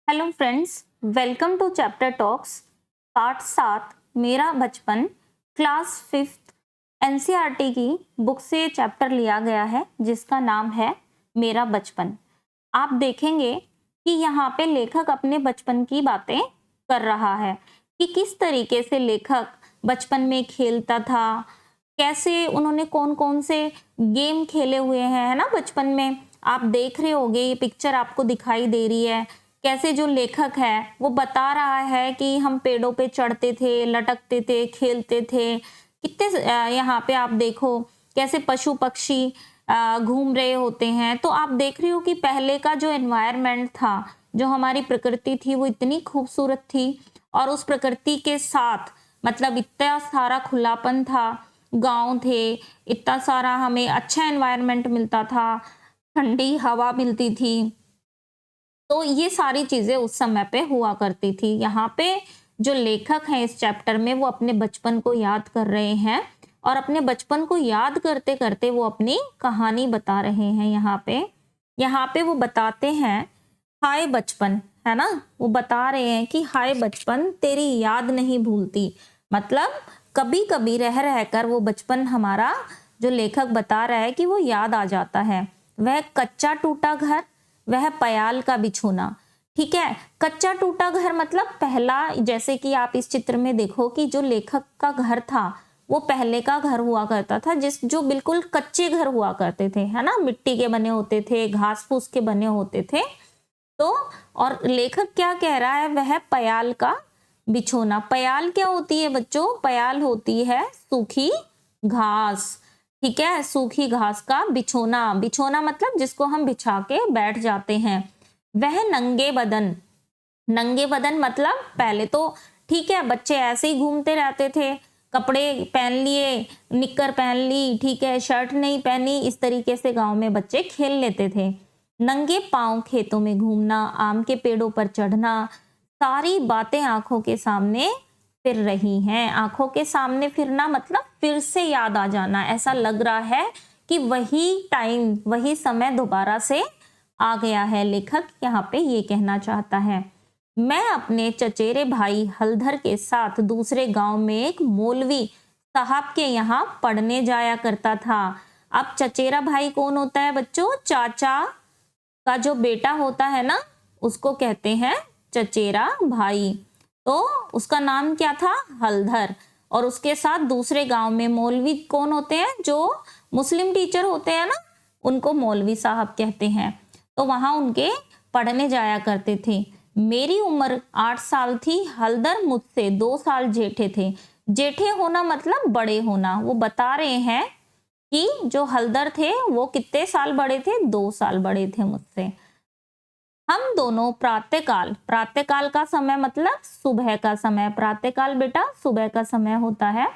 Hello friends, welcome to chapter talks part 7 मेरा बचपन class 5th NCERT की book से चैप्टर लिया गया है जिसका नाम है मेरा बचपन। आप देखेंगे कि यहाँ पे लेखक अपने बचपन की बातें कर रहा है कि किस तरीके से लेखक बचपन में खेलता था, कैसे उन्होंने कौन कौन से गेम खेले हुए हैं, है ना। बचपन में आप देख रहे होंगे, ये पिक्चर आपको दिखाई दे रही है, कैसे जो लेखक है वो बता रहा है कि हम पेड़ों पे चढ़ते थे, लटकते थे, खेलते थे। कितने यहाँ पे आप देखो कैसे पशु पक्षी घूम रहे होते हैं। तो आप देख रही हो कि पहले का जो एनवायरनमेंट था, जो हमारी प्रकृति थी, वो इतनी खूबसूरत थी और उस प्रकृति के साथ मतलब इतना सारा खुलापन था, गांव थे, इतना सारा हमें अच्छा एनवायरनमेंट मिलता था, ठंडी हवा मिलती थी। तो ये सारी चीजें उस समय पे हुआ करती थी। यहाँ पे जो लेखक हैं इस चैप्टर में वो अपने बचपन को याद कर रहे हैं और अपने बचपन को याद करते करते वो अपनी कहानी बता रहे हैं। यहाँ पे वो बताते हैं, हाय बचपन, है ना। वो बता रहे हैं कि हाय बचपन, तेरी याद नहीं भूलती। मतलब कभी कभी रह रहकर वो बचपन हमारा, जो लेखक बता रहा है कि वो याद आ जाता है। वह कच्चा टूटा घर, वह पयाल का बिछोना। ठीक है, कच्चा टूटा घर मतलब पहला, जैसे कि आप इस चित्र में देखो कि जो लेखक का घर था वो पहले का घर हुआ करता था, जो बिल्कुल कच्चे घर हुआ करते थे, है ना। मिट्टी के बने होते थे, घास फूस के बने होते थे। तो और लेखक क्या कह रहा है, वह पयाल का बिछोना। पयाल क्या होती है बच्चों? पयाल होती है सूखी घास। ठीक है, सूखी घास का बिछोना। बिछोना मतलब जिसको हम बिछा के बैठ जाते हैं। वह नंगे बदन। नंगे बदन मतलब पहले तो ठीक है, बच्चे ऐसे ही घूमते रहते थे, कपड़े पहन लिए, निक्कर पहन ली, ठीक है, शर्ट नहीं पहनी, इस तरीके से गांव में बच्चे खेल लेते थे। नंगे पांव खेतों में घूमना, आम के पेड़ों पर चढ़ना, सारी बातें आंखों के सामने फिर रही हैं। आंखों के सामने फिरना मतलब फिर से याद आ जाना। ऐसा लग रहा है कि वही टाइम, वही समय दोबारा से आ गया है। लेखक यहाँ पे ये कहना चाहता है, मैं अपने चचेरे भाई हलधर के साथ दूसरे गांव में एक मौलवी साहब के यहाँ पढ़ने जाया करता था। अब चचेरा भाई कौन होता है बच्चों? चाचा का जो बेटा होता है ना, उसको कहते हैं चचेरा भाई। तो उसका नाम क्या था? हलधर। और उसके साथ दूसरे गांव में मौलवी कौन होते हैं? जो मुस्लिम टीचर होते हैं ना, उनको मौलवी साहब कहते हैं। तो वहां उनके पढ़ने जाया करते थे। मेरी उम्र 8 साल थी, हलधर मुझसे 2 साल जेठे थे। जेठे होना मतलब बड़े होना। वो बता रहे हैं कि जो हलधर थे वो कितने साल बड़े थे? 2 साल बड़े थे मुझसे। हम दोनों प्रातःकाल, प्रातःकाल का समय मतलब सुबह का समय, प्रातःकाल बेटा सुबह का समय होता है,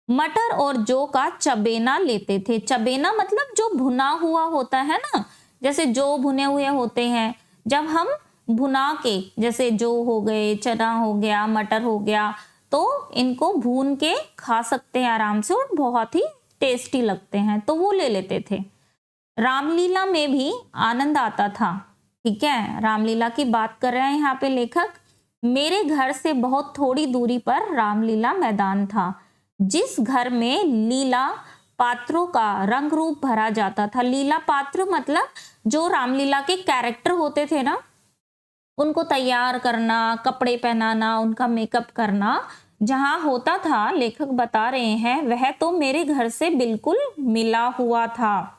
मटर और जौ का चबेना लेते थे। चबेना मतलब जो भुना हुआ होता है ना, जैसे जौ भुने हुए होते हैं, जब हम भुना के, जैसे जौ हो गए, चना हो गया, मटर हो गया, तो इनको भून के खा सकते हैं आराम से और बहुत ही टेस्टी लगते हैं, तो वो ले लेते थे। रामलीला में भी आनंद आता था। ठीक है, रामलीला की बात कर रहे हैं यहाँ पे लेखक। मेरे घर से बहुत थोड़ी दूरी पर रामलीला मैदान था, जिस घर में लीला पात्रों का रंग रूप भरा जाता था। लीला पात्र मतलब जो रामलीला के कैरेक्टर होते थे ना, उनको तैयार करना, कपड़े पहनाना, उनका मेकअप करना जहां होता था, लेखक बता रहे हैं, वह तो मेरे घर से बिल्कुल मिला हुआ था।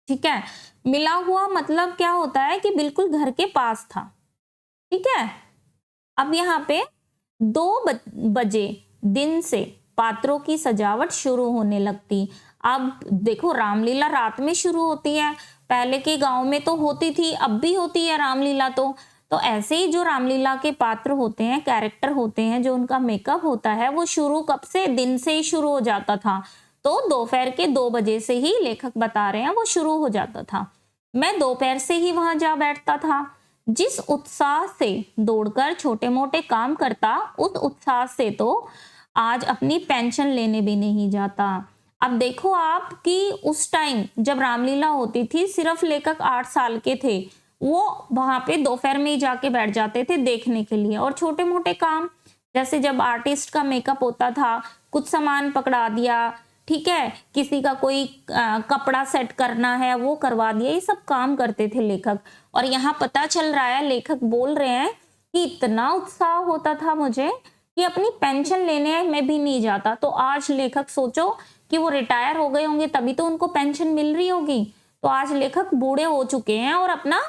ठीक है, मिला हुआ मतलब क्या होता है कि बिल्कुल घर के पास था। ठीक है, अब यहाँ पे 2 बजे दिन से पात्रों की सजावट शुरू होने लगती। अब देखो, रामलीला रात में शुरू होती है, पहले के गांव में तो होती थी, अब भी होती है रामलीला। तो ऐसे ही जो रामलीला के पात्र होते हैं, कैरेक्टर होते हैं, जो उनका मेकअप होता है, वो शुरू कब से? दिन से ही शुरू हो जाता था। तो दोपहर के 2 बजे से ही लेखक बता रहे हैं वो शुरू हो जाता था। मैं दोपहर से ही वहां जा बैठता था। जिस उत्साह से दौड़कर छोटे मोटे काम करता, उस उत्साह से तो आज अपनी पेंशन लेने भी नहीं जाता। अब देखो आप कि उस टाइम जब रामलीला होती थी, सिर्फ लेखक 8 साल के थे, वो वहां पे दोपहर में ही जाके बैठ जाते थे देखने के लिए। और छोटे मोटे काम, जैसे जब आर्टिस्ट का मेकअप होता था, कुछ सामान पकड़ा दिया, ठीक है, किसी का कोई कपड़ा सेट करना है वो करवा दिया, ये सब काम करते थे लेखक। और यहाँ पता चल रहा है, लेखक बोल रहे हैं कि इतना उत्साह होता था मुझे कि अपनी पेंशन लेने में भी नहीं जाता। तो आज लेखक सोचो कि वो रिटायर हो गए होंगे तभी तो उनको पेंशन मिल रही होगी। तो आज लेखक बूढ़े हो चुके हैं और अपना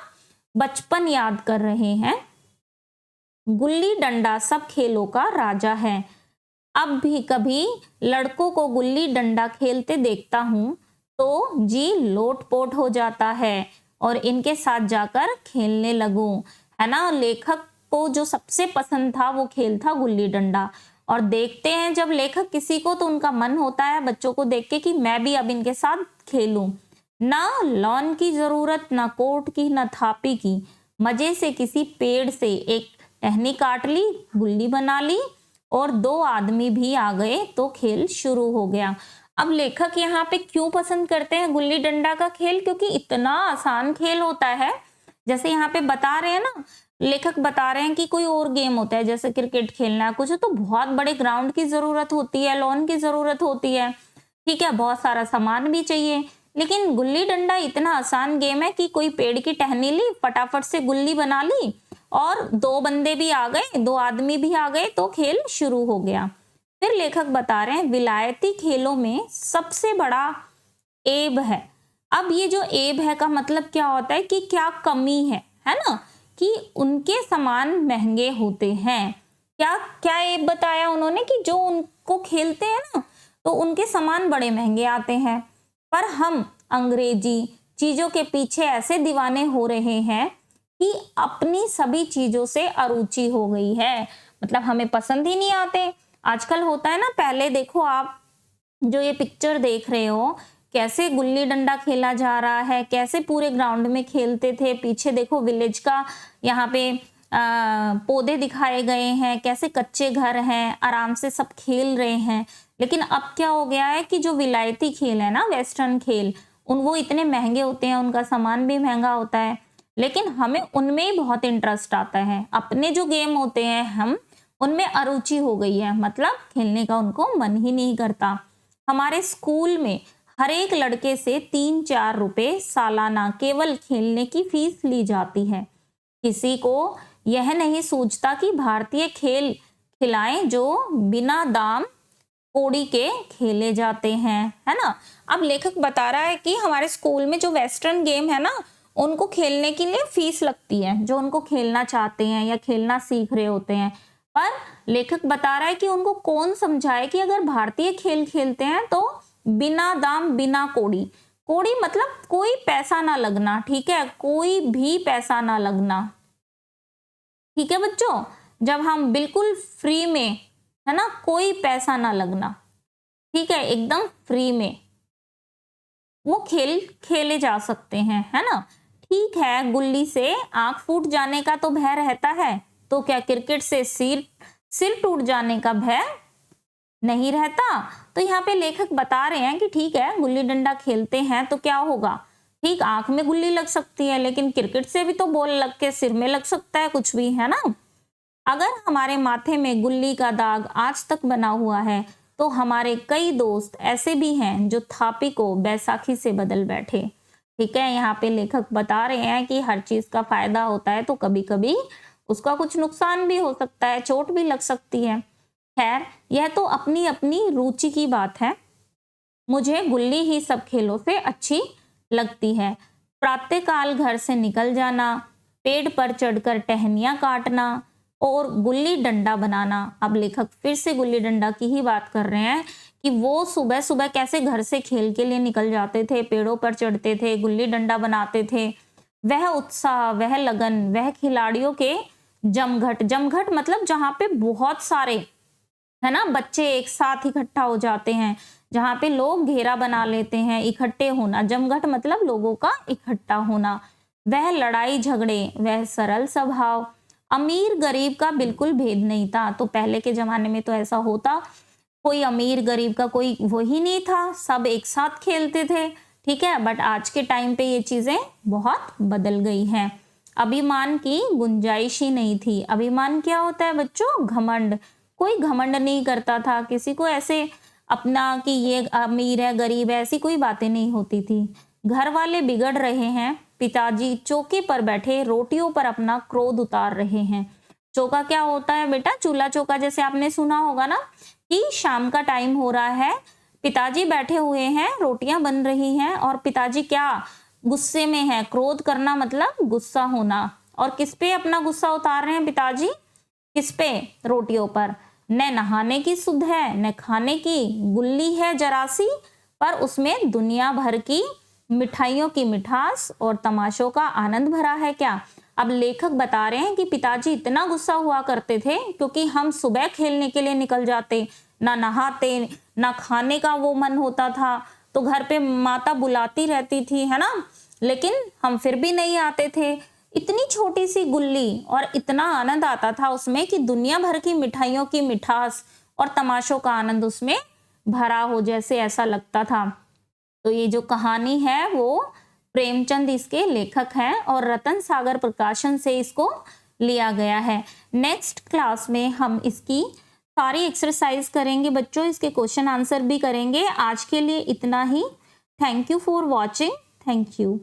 बचपन याद कर रहे हैं। गुल्ली डंडा सब खेलों का राजा है। अब भी कभी लड़कों को गुल्ली डंडा खेलते देखता हूं तो जी लोटपोट हो जाता है और इनके साथ जाकर खेलने लगूं, है ना। लेखक को जो सबसे पसंद था वो खेल था गुल्ली डंडा। और देखते हैं जब लेखक किसी को तो उनका मन होता है बच्चों को देख के कि मैं भी अब इनके साथ खेलूं। ना लॉन की जरूरत, ना कोर्ट की, ना थापी की, मजे से किसी पेड़ से एक टहनी काट ली, गुल्ली बना ली और 2 आदमी भी आ गए तो खेल शुरू हो गया। अब लेखक यहाँ पे क्यों पसंद करते हैं गुल्ली डंडा का खेल? क्योंकि इतना आसान खेल होता है। जैसे यहाँ पे बता रहे हैं ना, लेखक बता रहे हैं कि कोई और गेम होता है जैसे क्रिकेट खेलना है कुछ, तो बहुत बड़े ग्राउंड की जरूरत होती है, लॉन की जरूरत होती है, ठीक है, बहुत सारा सामान भी चाहिए। लेकिन गुल्ली डंडा इतना आसान गेम है कि कोई पेड़ की टहनी ली, फटाफट से गुल्ली बना ली और 2 बंदे भी आ गए, 2 आदमी भी आ गए तो खेल शुरू हो गया। फिर लेखक बता रहे हैं विलायती खेलों में सबसे बड़ा एब है। अब ये जो एब है का मतलब क्या होता है कि क्या कमी है ना, कि उनके सामान महंगे होते हैं। क्या क्या एब बताया उन्होंने कि जो उनको खेलते हैं ना तो उनके सामान बड़े महंगे आते हैं। पर हम अंग्रेजी चीजों के पीछे ऐसे दीवाने हो रहे हैं कि अपनी सभी चीजों से अरुचि हो गई है, मतलब हमें पसंद ही नहीं आते। आजकल होता है ना, पहले देखो आप जो ये पिक्चर देख रहे हो कैसे गुल्ली डंडा खेला जा रहा है, कैसे पूरे ग्राउंड में खेलते थे, पीछे देखो विलेज का यहाँ पे पौधे दिखाए गए हैं, कैसे कच्चे घर हैं, आराम से सब खेल रहे हैं। लेकिन अब क्या हो गया है कि जो विलायती खेल है ना, वेस्टर्न खेल, वो इतने महंगे होते हैं, उनका सामान भी महंगा होता है, लेकिन हमें उनमें ही बहुत इंटरेस्ट आता है। अपने जो गेम होते हैं हम उनमें अरुचि हो गई है, मतलब खेलने का उनको मन ही नहीं करता। हमारे स्कूल में हर एक लड़के से 3-4 रुपए सालाना केवल खेलने की फीस ली जाती है। किसी को यह नहीं सूझता कि भारतीय खेल खिलाएं जो बिना दाम कौड़ी के खेले जाते हैं, है ना। अब लेखक बता रहा है कि हमारे स्कूल में जो वेस्टर्न गेम है ना उनको खेलने के लिए फीस लगती है, जो उनको खेलना चाहते हैं या खेलना सीख रहे होते हैं। पर लेखक बता रहा है कि उनको कौन समझाए कि अगर भारतीय खेल खेलते हैं तो बिना दाम बिना कौड़ी, कौड़ी मतलब कोई पैसा ना लगना, ठीक है, कोई भी पैसा ना लगना, ठीक है बच्चों, जब हम बिल्कुल फ्री में, है ना, कोई पैसा ना लगना, ठीक है, एकदम फ्री में वो खेल खेले जा सकते हैं, है ना। ठीक है, गुल्ली से आंख फूट जाने का तो भय रहता है, तो क्या क्रिकेट से सिर टूट जाने का भय नहीं रहता? तो यहाँ पे लेखक बता रहे हैं कि ठीक है, गुल्ली डंडा खेलते हैं तो क्या होगा, ठीक, आंख में गुल्ली लग सकती है, लेकिन क्रिकेट से भी तो बॉल लग के सिर में लग सकता है, कुछ भी, है ना। अगर हमारे माथे में गुल्ली का दाग आज तक बना हुआ है तो हमारे कई दोस्त ऐसे भी हैं जो थापी को बैसाखी से बदल बैठे, ठीक है। यहाँ पे लेखक बता रहे हैं कि हर चीज का फायदा होता है तो कभी कभी उसका कुछ नुकसान भी हो सकता है, चोट भी लग सकती है। खैर, यह तो अपनी अपनी रुचि की बात है। मुझे गुल्ली ही सब खेलों से अच्छी लगती है। प्रातःकाल घर से निकल जाना, पेड़ पर चढ़कर टहनियां काटना और गुल्ली डंडा बनाना। अब लेखक फिर से गुल्ली डंडा की ही बात कर रहे हैं कि वो सुबह सुबह कैसे घर से खेल के लिए निकल जाते थे, पेड़ों पर चढ़ते थे, गुल्ली डंडा बनाते थे। वह उत्साह, वह लगन, वह खिलाड़ियों के जमघट, जमघट मतलब जहां पे बहुत सारे, है ना, बच्चे एक साथ इकट्ठा हो जाते हैं, जहां पे लोग घेरा बना लेते हैं, इकट्ठे होना, जमघट मतलब लोगों का इकट्ठा होना। वह लड़ाई झगड़े, वह सरल स्वभाव, अमीर गरीब का बिल्कुल भेद नहीं था। तो पहले के जमाने में तो ऐसा होता, कोई अमीर गरीब का कोई वही नहीं था, सब एक साथ खेलते थे, ठीक है। बट आज के टाइम पे ये चीजें बहुत बदल गई हैं। अभिमान की गुंजाइश ही नहीं थी। अभिमान क्या होता है बच्चों? घमंड। कोई घमंड नहीं करता था, किसी को ऐसे अपना कि ये अमीर है गरीब है, ऐसी कोई बातें नहीं होती थी। घर वाले बिगड़ रहे हैं, पिताजी चौकी पर बैठे रोटियों पर अपना क्रोध उतार रहे हैं। चौका क्या होता है बेटा? चूल्हा चौका, जैसे आपने सुना होगा ना कि शाम का टाइम हो रहा है, पिताजी बैठे हुए हैं, रोटियां बन रही हैं और पिताजी क्या गुस्से में है। क्रोध करना मतलब गुस्सा होना। और किस पे अपना गुस्सा उतार रहे हैं पिताजी? किस पे? रोटियों पर। न नहाने की सुध है न खाने की, गुल्ली है जरासी पर उसमें दुनिया भर की मिठाइयों की मिठास और तमाशों का आनंद भरा है क्या। अब लेखक बता रहे हैं कि पिताजी इतना गुस्सा हुआ करते थे क्योंकि हम सुबह खेलने के लिए निकल जाते, ना नहाते ना खाने का वो मन होता था, तो घर पे माता बुलाती रहती थी, है ना, लेकिन हम फिर भी नहीं आते थे। इतनी छोटी सी गुल्ली और इतना आनंद आता था उसमें कि दुनिया भर की मिठाइयों की मिठास और तमाशों का आनंद उसमें भरा हो जैसे ऐसा लगता था। तो ये जो कहानी है वो प्रेमचंद इसके लेखक हैं और रतन सागर प्रकाशन से इसको लिया गया है। नेक्स्ट क्लास में हम इसकी सारी एक्सरसाइज करेंगे बच्चों, इसके क्वेश्चन आंसर भी करेंगे। आज के लिए इतना ही। Thank you for watching. Thank you.